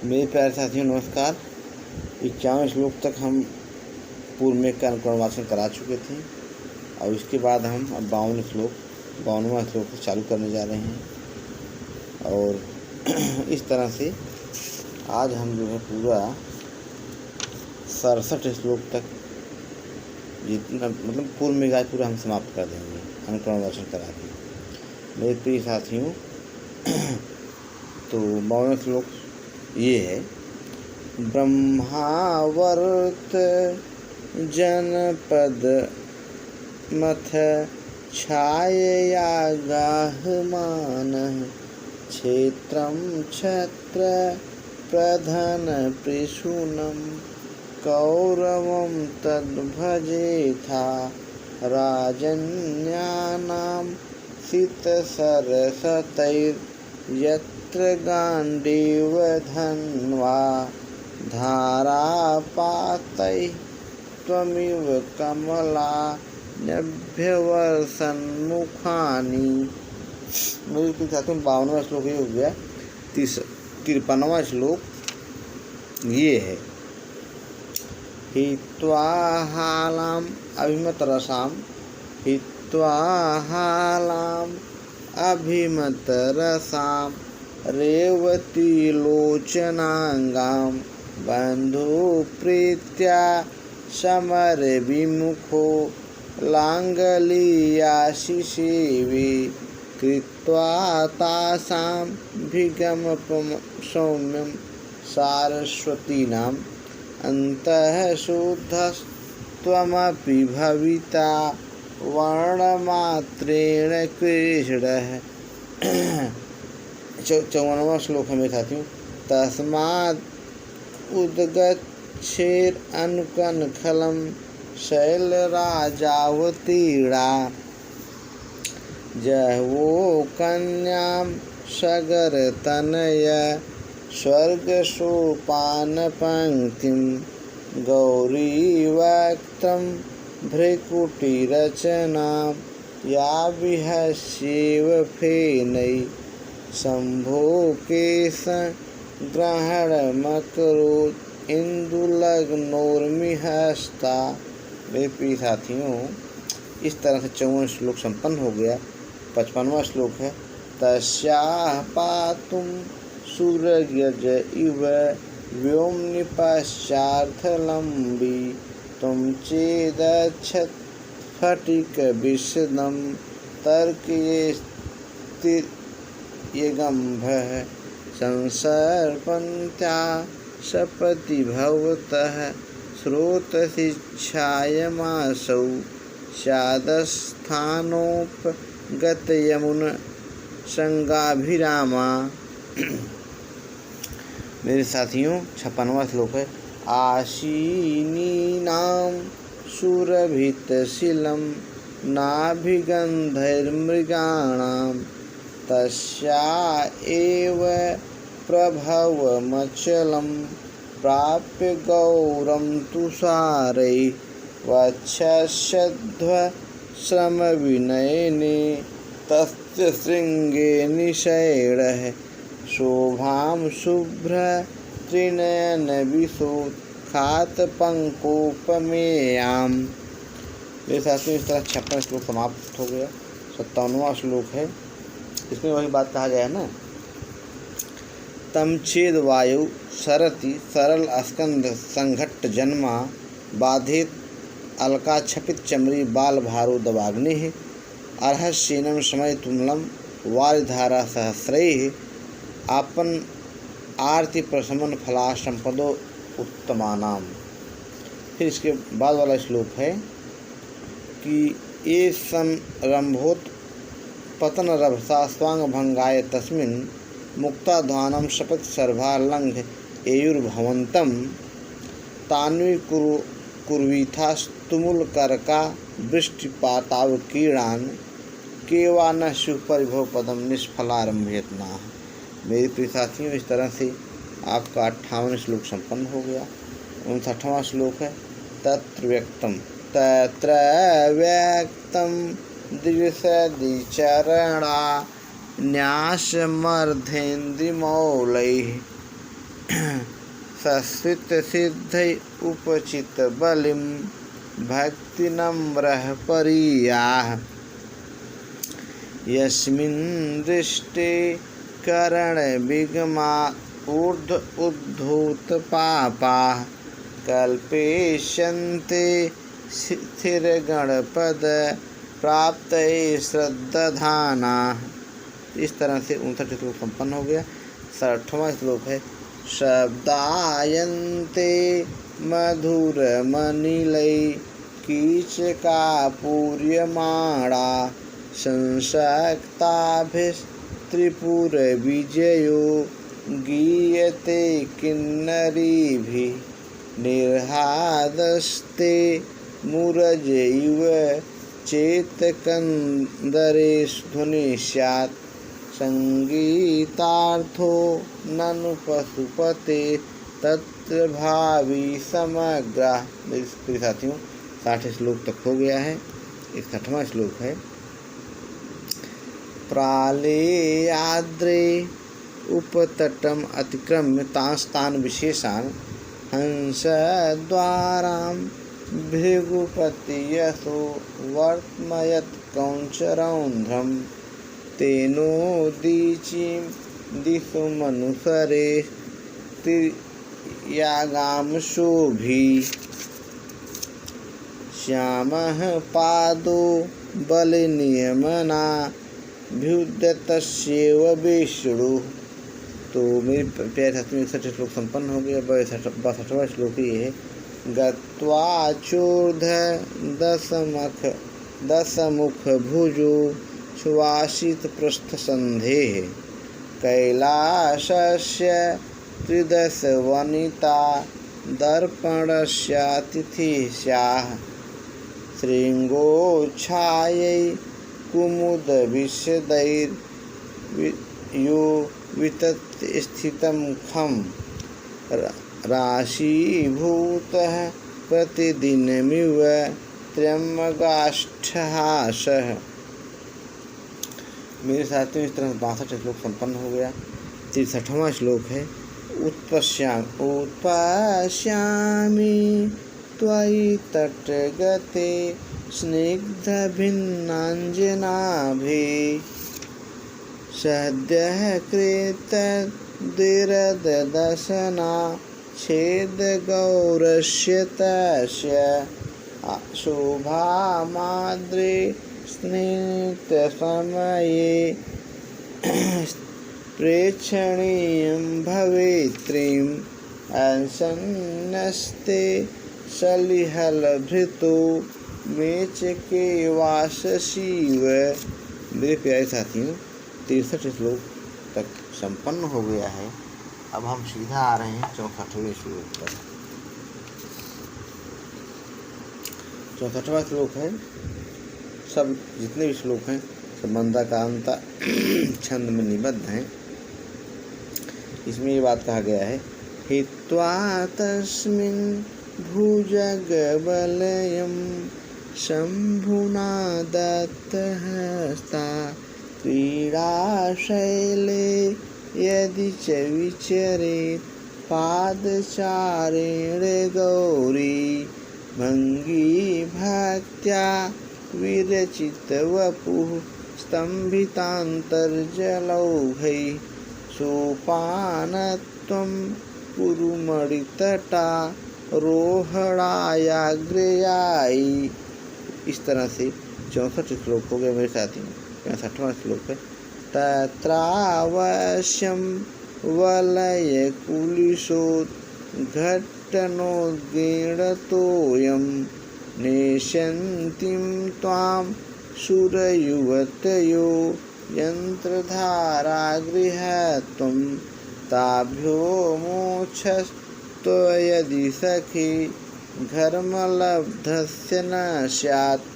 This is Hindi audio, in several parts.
मेरे प्यारे साथियों नमस्कार। 51 श्लोक तक हम पूर्व में का अनुकरण वाचन करा चुके थे और इसके बाद हम अब 52वां श्लोक से चालू करने जा रहे हैं। और इस तरह से आज हम जो है पूरा 67 श्लोक तक जितना मतलब पूर्व में गाय पूरा हम समाप्त कर देंगे अनुकरण वाचन करा के। मेरे प्रिय साथियों तो 52वां श्लोक ये है। ब्रह्मावर्त जनपद मथ छायया गाहमानः क्षेत्रं क्षत्र प्रधन पृशूनं कौरवं तद्भजेथा राजन्यानां सितसरसतैर्यत्र गाण्डीव धन्वा धारापातैः त्वमिव कमलान्यभ्यवर्षन्मुखानि। मेरे के साथ में 52वां श्लोक ये हो गया। 53वां श्लोक ये है। हित्वा हालाम अभिमत रसाम हित्वा हालाम अभिमत रसाम रेवती लोचनांगां बंधुप्रीत्या समर विमुखो लांगलीयाशिसेवि कृत्वा तासां भिगमपं सौम्यं सारस्वतीनां अन्तः शुद्धस्त्वमपि भविता वर्णमात्रेण कृष्णः। 54वां श्लोक है मेरे साथियों। तस्माद् उद्गच्छेदनुकनखलं शैलराजावतीर्णा जह्वो कन्यां सगरतनय स्वर्गसोपानपङ्क्तिं गौरीवक्त्रं भ्रिकुटिरचनां या विहस्येव फेनै शम्भोकेश ग्रहणमकरोत् इंदुलग्नोर्मिहस्ता। मेरे प्रिय साथियों इस तरह से 54वां श्लोक संपन्न हो गया। 55वां श्लोक है। तस्याः पातुं सूर्यज इव व्योम्नि पश्चार्थलम्बी त्वं चेदच्छत् स्फटिकविशदं तर्कयेस्तिर्यगम्भः संसर्पन्त्या सपति भवतः स्रोतशिच्छायमासौ स्यादस्थानोपगतयमुन संगाभिरामा। मेरे साथियों 56वां श्लोक है। आशीनीनां सुरभितशीलं नाभिगन्धैर्मृगाणां तस्या एव प्रभवमचलं प्राप्य गौरं तुषारै वक्षश्रमविनयने तस्य शृङ्गे निषैडः शोभां शुभ्रत्रिनयनविशोत्खातपङ्कोपमेयाम्। मेरे साथियों इस तरह 56वां श्लोक समाप्त हो गया। 57वां श्लोक है। इसमें वही बात कहा गया है ना। तम छेद वायु सरति सरल अस्कंध संघट्ट जन्मा बाधित अलका छपित चमरी बाल भारो दवाग्नि अर्हस्येनं समय तुमलम वारिधारा सहस्रैः आपन आरती प्रशमन फला संपदो उत्तमानाम। फिर इसके बाद वाला श्लोक है कि ये संरंभोत पतन रभसा स्वांग भंगाय तस्मिन् मुक्ताध्वानं शपथ सर्वालंघ एयुर्भवन्तं तान्वी कुर्वीथास्तुमुलकरका वृष्टिपातावकीर्णान् केवा न सुपरिभव पदम निष्फलारंभेतना। मेरे प्रिय साथियों इस तरह से आपका 58वां श्लोक संपन्न हो गया। 59वां श्लोक है। तत्र व्यक्तं दिशदिचरणा न्यासमर्धेन्द्रिमौलैः सस्वित सिद्धै उपचित बलिं भक्ति नम्रः परियाः यस्मिन् दृष्टे करण विगमा ऊर्ध उद्धूत पापाः कल्पेशन्ते स्थिर गणपद प्राप्त श्रद्धाना। इस तरह से 59 श्लोक संपन्न हो गया। 60वां श्लोक है शब्दायन्ते मधुरमनिलै कीचकापूर्यमाणा संसक्ताभिस्त्रिपुरविजयो गीयते किन्नरीभिः निर्हादस्ते मुरजैव चेतकन्दरेष्ध्वनि स्यात् संगीतार्थो ननु पशुपते तत्र भावी समग्र। मेरे साथियों 60 श्लोक तक हो गया है। 61वां श्लोक है प्रालेयाद्रे उपतटम अतिक्रम्य तांस्तान विशेषान् हंसद्वारां भृगुपतियसो वर्त्मयत् कौञ्चरौन्ध्रं तेनोदीचीं दिशो मनुसरे तिर्यागांशोभि श्यामः पादो बलनियमना भ्युद्यतस्यैव विष्णु। तो मेरे प्यारे साथियों 61 श्लोक संपन्न हो गया। 62वां श्लोक ये है गत्वा चूर्ध दशमुख भुजो सुवासित पृष्ठ संधेः कैलासस्य त्रिदश वनिता दर्पणस्यातिथिस्याः शृङ्गोच्छायै कुमुदविशदैर्यो वितत् स्थितं खं राशीभूतः प्रतिदिनमिव त्र्यम्बकाष्ठहासः। मेरे साथियों इस तरह 62 श्लोक संपन्न हो गया। 63वां श्लोक है उत्पश्यामि त्वयि तटगते स्निग्धभिन्नाञ्जनाभिः सद्यः कृतद्विरददशना छेदगौरस्य तस्य शोभामाद्रे स्निग्धसमये प्रेक्षणीयं भवेत्त्रिं असन्नस्ते सलिहलभृतो मेचके वाससीव। मेरे प्यारे साथियों 63 श्लोक तक संपन्न हो गया है। अब हम सीधा आ रहे हैं 64वें श्लोक पर। 64वां श्लोक है सब जितने भी श्लोक हैं सब मंदाक्रांता छंद में निबद्ध हैं। इसमें ये बात कहा गया है हित्वा तस्मिन् भुजगबलयं शम्भुना दत्तहस्ता क्रीडाशैले यदि च विचरेत् पादचारेण गौरी भङ्गीभक्त्या विरचितवपुः स्तम्भितान्तर्जलौघैः सोपानत्वं पुरुमणितटा रोहणायाग्रयायी। इस तरह से 64 श्लोक हो गए मेरे साथियों। 65वां श्लोक है तत्रावश्यं वलयकुलिशोद्घट्टनोद्गीर्णतोऽयं नेष्यन्तीं त्वां सुरयुवतयो यन्त्रधारागृहत्वं ताभ्यो मोक्षस्त्वयदि सखी घर्मलब्धस्य न स्यात्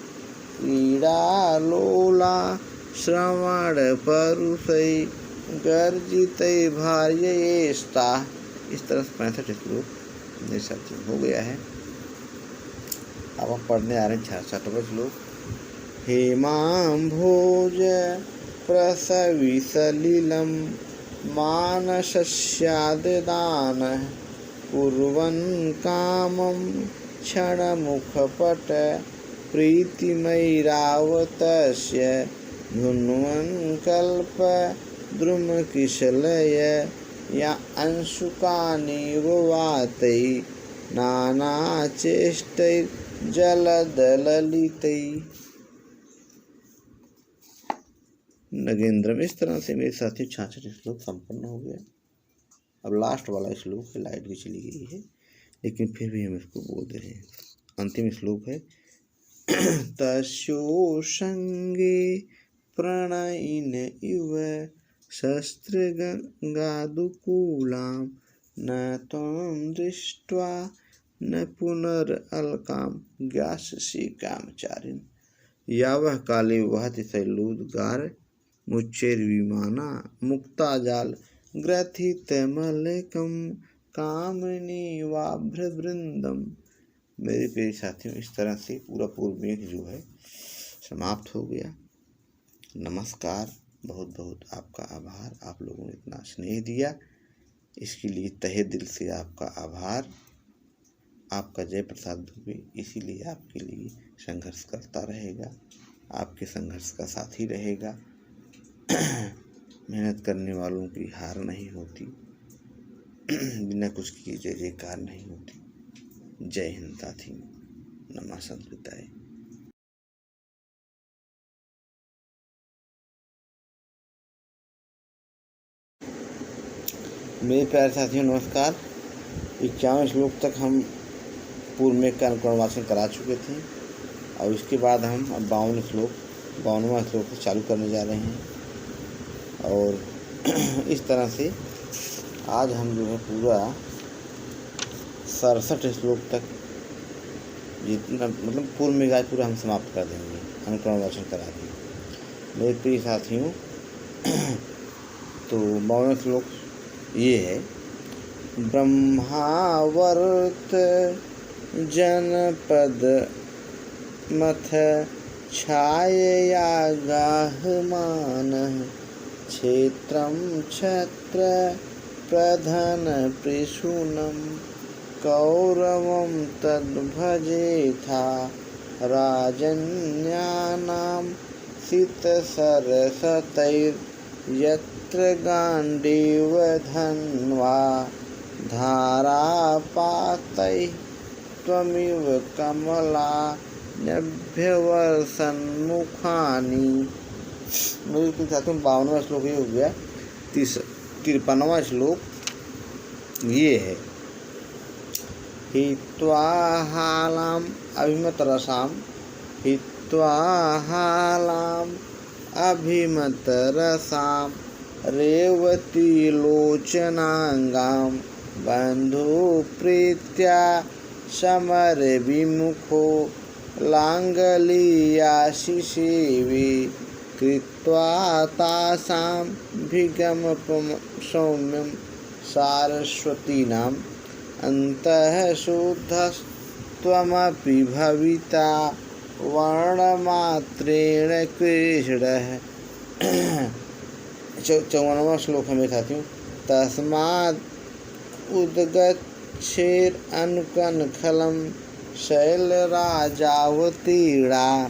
क्रीडालोला श्रवणपरुषै गर्जितै भार्ययेस्ता। इस तरह 65 श्लोक मेरे साथियों हो गया है। अब हम पढ़ने आ रहे हैं 66वां श्लोक हेमाम्भोज प्रसविसलिलं मानसस्यादिदानः कुर्वन् कामं क्षणमुखपट प्रीतिमैरावतस्य धुन्वन् कल्पद्रुमकिशलय या अंशुकानिव वातै नानाचेष्टैर्जलदललितैः। नगेंद्रम। इस तरह से मेरे साथियों 66 श्लोक संपन्न हो गया। अब लास्ट वाला श्लोक है, लाइट भी चली गई है लेकिन फिर भी हम इसको बोल दे रहे हैं। अंतिम श्लोक है तस्यो संगे प्रणयिन इव शस्त्रगंगादुकूलां न त्वं दृष्ट्वा न पुनरअलकां ज्ञास्यसि कामचारिन्। यावः काले वहति शैलोद्गार मुच्चैर्विमाना मुक्ताजाल ग्रथितमलकं कामिनीवाभ्रवृन्दम्। मेरे प्रिय साथियों, इस तरह से पूरा पूर्व मेघ जो है समाप्त हो गया। नमस्कार, बहुत बहुत आपका आभार। आप लोगों ने इतना स्नेह दिया, इसके लिए तहे दिल से आपका आभार। आपका जय प्रसाद दुबे इसीलिए आपके लिए संघर्ष करता रहेगा, आपके संघर्ष का साथी रहेगा। मेहनत करने वालों की हार नहीं होती, बिना कुछ किए जय जयकार नहीं होती। जय हिंद साथियों, नमः संस्कृताय। मेरे प्यारे साथियों नमस्कार। 51 श्लोक तक हम पूर्व में का अनुकरण वाचन करा चुके थे और इसके बाद हम अब 52वां श्लोक से चालू करने जा रहे हैं। और इस तरह से आज हम जो है पूरा 67 श्लोक तक जितना मतलब पूर्व में गाय पूरा हम समाप्त कर देंगे, अनुकरण वाचन करा देंगे। मेरे प्रिय साथियों तो 52वां श्लोक ये है ब्रह्मावर्त जनपद मथ छायया गाहमानः क्षेत्रं छत्र प्रधन प्रसूनं कौरवं तद्भजेथा राजन्यानां सितसरसतैर्यत्र गाण्डीव धन्वा धारापातैः त्वमिव कमला नभ्यवर्षन्मुखानि। मेरे के साथ में 52वां श्लोक ये हो गया। 53वां श्लोक ये है हित्वा हालाम अभिमत रसाम हित्वा हालाम अभिमत रसाम रेवती लोचनांगाम बंधु प्रीत्या समर विमुखो लांगलीयाशिसेवी कृत्वा तासां भिगमपं सौम्यं सारस्वतीनां अन्तः शुद्धस्त्वमपि भविता वर्णमात्रेण कृष्णः। 54वां श्लोक है मेरे साथियों। तस्माद् उद्गच्छेरनुकनखलं शैलराजावतीर्णा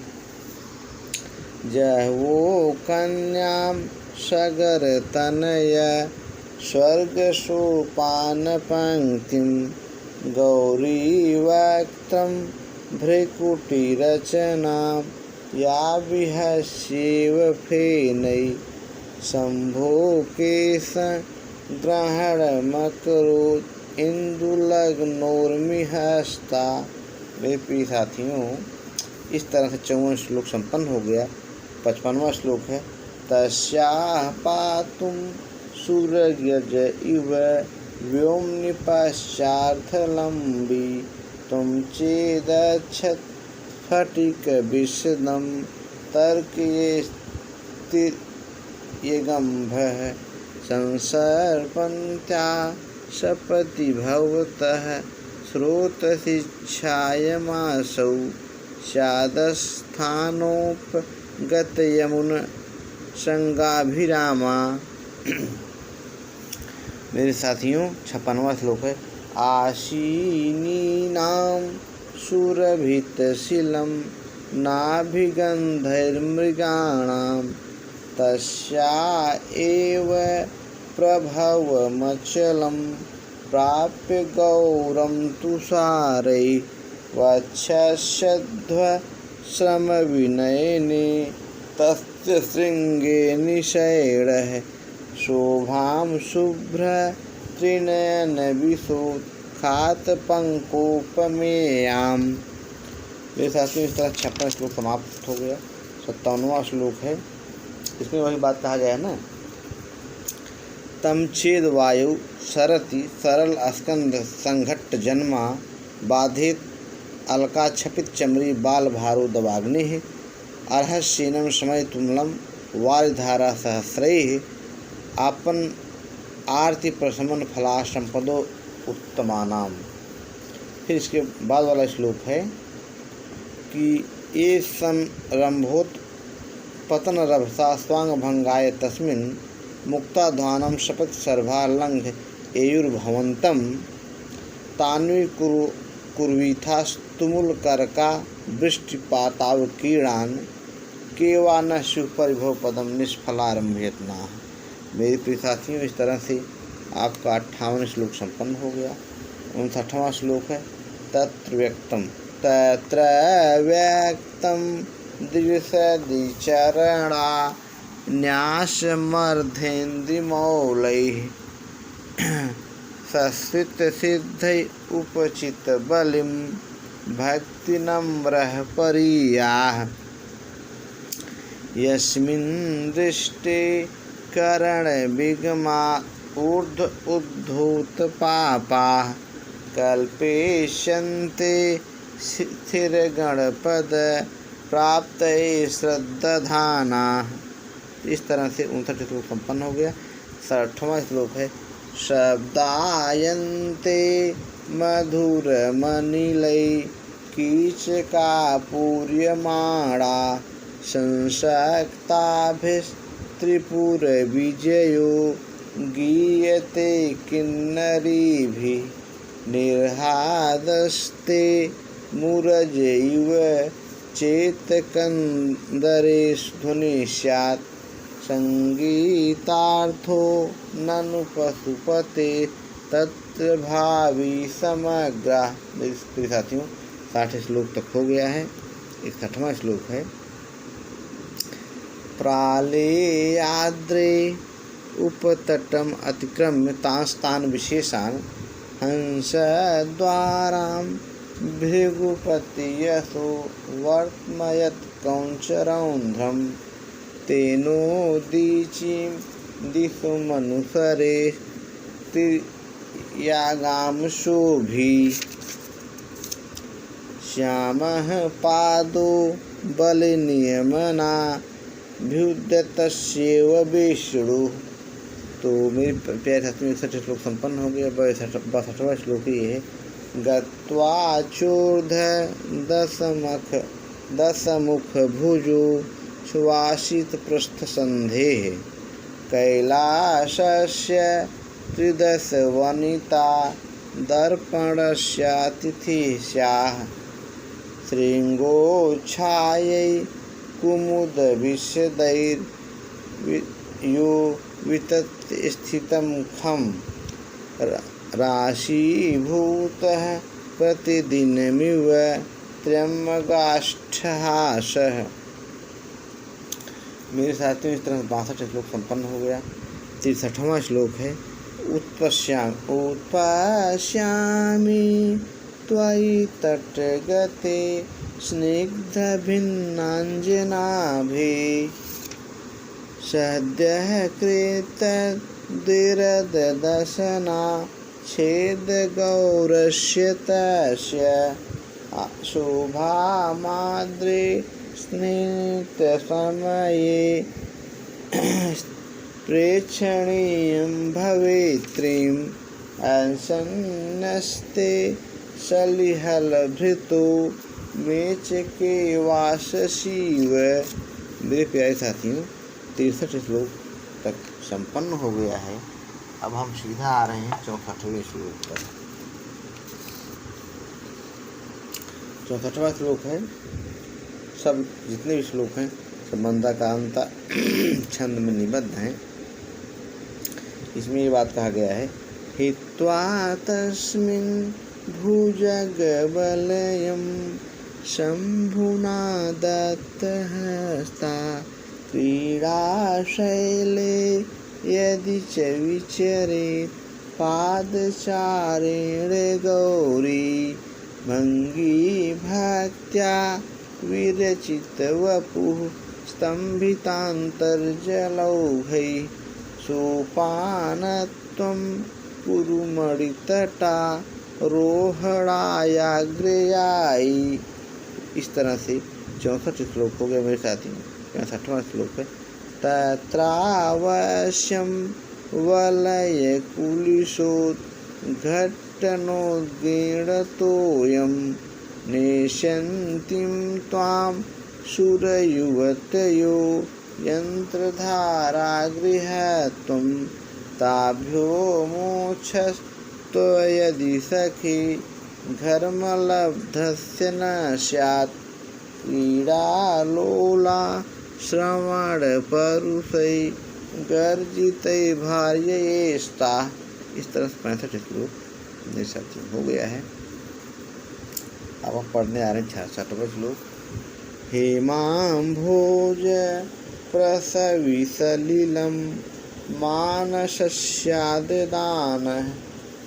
जहवो कन्यां सगरतनय स्वर्गसोपानपङ्क्तिं गौरीवक्त्रं भ्रिकुटिरचनां या विहस्येव फेनै शम्भोकेशग्रहणमकरोत् इंदुलग्नोर्मिहस्ता। मेरे प्रिय साथियों इस तरह से 54 श्लोक संपन्न हो गया। 55वां श्लोक है तस्याः पातुं सूर्यज इव व्योम्नि पश्चार्थलम्बी त्वं चेदच्छत् स्फटिकविशदं तर्कयेस्तिर्यगम्भः संसर्पन्त्या सपति भवतः स्रोतशिक्षायमासौ स्यादस्थानोपगतयमुन संगाभिरामा। मेरे साथियों 56वां श्लोक है। आशीनीनां सुरभितशीलं नाभिगन्धैर्मृगाणां तस्या एव प्रभवमचलं प्राप्य गौरं तुषारै वक्षश्रमविनयने तस्य शृङ्गे निषैडः शोभां शुभ्रत्रिनयनविशोत्खातपङ्कोपमेयाम्। मेरे साथियों इस तरह 56वां श्लोक समाप्त हो गया। 57वां श्लोक है, इसमें वही बात कहा गया है ना। तम छेद वायु सरति सरल अस्कंद संघट्ट जन्मा बाधित अलका छपित चमरी बाल भारो दवाग्नि अर्हस्येनं समय तुमलम वारिधारा सहस्रैः आपन आरती प्रशमन फला संपदो उत्तमानाम। फिर इसके बाद वाला श्लोक है कि ये संरंभोत पतन रभसा स्वांग भंगाय तस्मिन् मुक्ताध्वानं शपथ सर्भा लंघ एयुर्भवन्तं तान्वी कुर्वीथास्तुमुल करका वृष्टिपातावकीर्णान् केवा न सुपरिभव पदम निष्फलारंभयतना। मेरे प्रिय साथियों इस तरह से आपका 58वां श्लोक संपन्न हो गया। 59वां श्लोक है। तत्र व्यक्तं दिशदिचरणा न्यासमर्धेन्द्रिमौलैः सस्वितसिद्धै उपचितबलिं भक्तिनम्रः परीयाः यस्मिन् दृष्टे करणविगमा ऊर्ध्व उद्धूतपापाः कल्पेष्यन्ते स्थिरगणपद प्राप्तये श्रद्धानाः। इस तरह से 59 श्लोक संपन्न हो गया। 60वां श्लोक है। शब्दायन्ते मधुरमनिलै कीचकापूर्यमाणा संसक्ताभिस्त्रिपुरविजयो गीयते किन्नरीभिः निर्हादस्ते मुरजैव चेतकन्दरेश स्यात् संगीतार्थो ननु पशुपते तत्र भावी समग्र। मेरे साथियों 60 श्लोक तक हो गया है। 61वां श्लोक है। प्रालेयाद्रे उपतटम अतिक्रम्य तांस्तान विशेषान् हंसद्वारां भृगुपति यशो वर्त्मयत् कौञ्चरौन्ध्रं तेनोदीचीं दिशो मनुसरे तिर्यागामशोभी श्यामः पादो बलनियमना भ्युद्यतस्यैव विष्णुः। तो मेरे प्यारे साथियों 61 श्लोक संपन्न हो गया। 62वां श्लोक ये है। गत्वा चोर्ध दशमुख भुजो सुवासित पृष्ठ संधेः कैलासस्य त्रिदश वनिता दर्पणस्यातिथिः स्याः शृङ्गोच्छायै कुमुदविशदैर्यो वितत् स्थितं खं राशीभूतः प्रतिदिनमिव त्र्यम्बकाष्ठहासः। मेरे साथियों इस तरह 62 श्लोक संपन्न हो गया। 63वां श्लोक है। उत्पश्यामि त्वयि तटगते स्निग्धभिन्नाञ्जनाभिः सद्यः कृतद्विरदशना छेदगौरस्य तस्य शोभामाद्रे स्निग्धसमये प्रेक्षणीयं भवेत्त्रिम् असन्नस्ते सलिहलभृतो मेचके वाससीव। मेरे प्यारे साथियों 63 श्लोक तक संपन्न हो गया है। अब हम सीधा आ रहे हैं 64वें श्लोक पर। 64वां श्लोक है, सब जितने भी श्लोक हैं सब मंदाक्रांता छंद में निबद्ध हैं। इसमें ये बात कहा गया है, हित्वा तस्मिन् भुजगबलयं शम्भुना दत्तहस्ता क्रीडाशैले यदि च विचरेत् पादचारेण गौरी भङ्गी भक्त्या विरचितवपुः स्तम्भितान्तर्जलौघै सोपानत्वं कुरुमणितटा रोहणायाग्रयायि। इस तरह से 64 श्लोक हो गया मेरे साथी। 64वां श्लोक है, तत्रावश्यं वलयकुलिशोद्घट्टनोद्गीर्णतोऽयं नेष्यन्तीं त्वां सुरयुवतयो यन्त्रधारागृहत्वं ताभ्यो मोक्षस्त्वयदि सखि घर्मलब्धस्य न स्यात् क्रीडालोला श्रवणपरुषै गर्जितै भार्ययेस्ता। इस तरह से 65 श्लोक मेरे साथी हो गया है। अब हम पढ़ने आ रहे हैं 66वां श्लोक। हेमाम्भोज प्रसविसलिलं मानसस्याददानः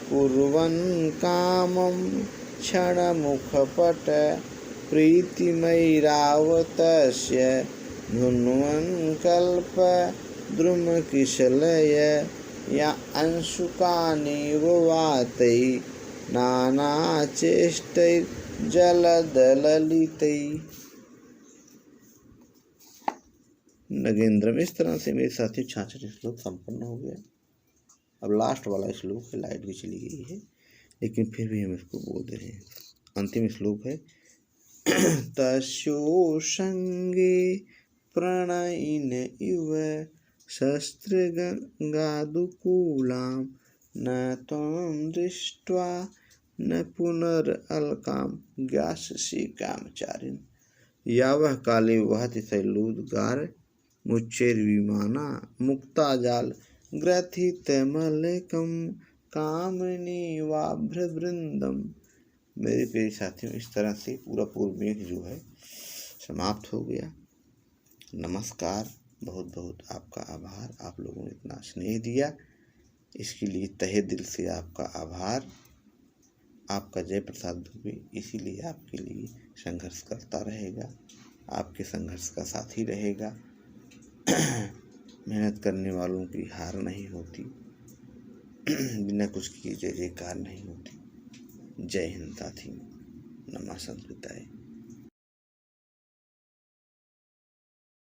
कुर्वन् कामं क्षणमुखपट प्रीतिमैरावतस्य धुन्वन् कल्पद्रुमकिशलय या अंशुकानिव वातै नानाचेष्टैर्जलदललितै। नगेंद्रम। इस तरह से मेरे साथी 66 श्लोक संपन्न हो गया। अब लास्ट वाला श्लोक है, लाइट भी चली गई है लेकिन फिर भी हम इसको बोल रहे हैं। अंतिम श्लोक है, तस्यो संगे प्रणयिन इव शस्त्रगंगादुकूलां न त्वं दृष्ट्वा न पुनरअल्कां ज्ञास्यसि कामचारिन्। यावः काले वहति शैलोद्गार मुच्चैर्विमाना मुक्ताजाल ग्रथितमलकं कामिनी वाभ्रवृंदम। मेरे प्रिय साथियों, इस तरह से पूरा पूर्व मेघ जो है समाप्त हो गया। नमस्कार, बहुत बहुत आपका आभार। आप लोगों ने इतना स्नेह दिया, इसके लिए तहे दिल से आपका आभार। आपका जय प्रसाद दुबे इसीलिए आपके लिए संघर्ष करता रहेगा, आपके संघर्ष का साथी रहेगा। मेहनत करने वालों की हार नहीं होती, बिना कुछ किए जय जयकार नहीं होती। जय हिंद साथियों, नमः संस्कृताय।